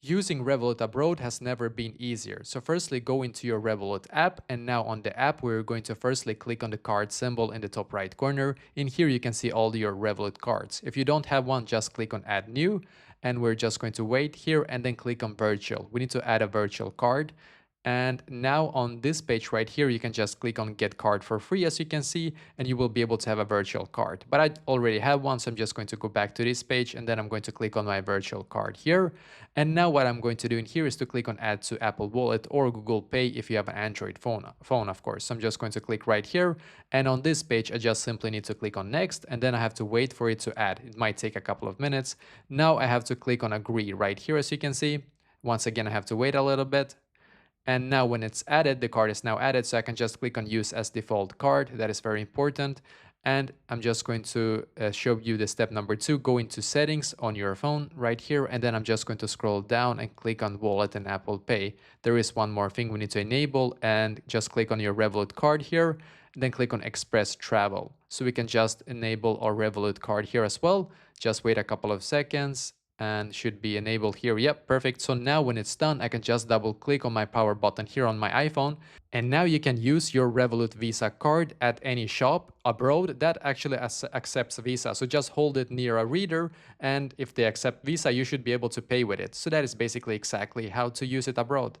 Using Revolut Abroad has never been easier. So firstly, go into your Revolut app, and now on the app, we're going to firstly click on the card symbol in the top right corner. In here, you can see all your Revolut cards. If you don't have one, just click on Add New, and we're just going to wait here and then click on Virtual. We need to add a virtual card. And now on this page right here, you can just click on Get Card for free, as you can see, and you will be able to have a virtual card. But I already have one, so I'm just going to go back to this page, and then I'm going to click on my virtual card here. And now what I'm going to do in here is to click on Add to Apple Wallet or Google Pay if you have an Android phone, of course. So I'm just going to click right here. And on this page, I just simply need to click on Next, and then I have to wait for it to add. It might take a couple of minutes. Now I have to click on Agree right here, as you can see. Once again, I have to wait a little bit. And now when it's added, the card is now added, so I can just click on Use as Default Card. That is very important. And I'm just going to show you the step number 2. Go into Settings on your phone right here, and then I'm just going to scroll down and click on Wallet and Apple Pay. There is one more thing we need to enable, and just click on your Revolut card here, and then click on Express Travel. So we can just enable our Revolut card here as well. Just wait a couple of seconds, and should be enabled here. Yep, perfect. So now when it's done, I can just double click on my power button here on my iPhone. And now you can use your Revolut Visa card at any shop abroad that actually accepts Visa. So just hold it near a reader, and if they accept Visa, you should be able to pay with it. So that is basically exactly how to use it abroad.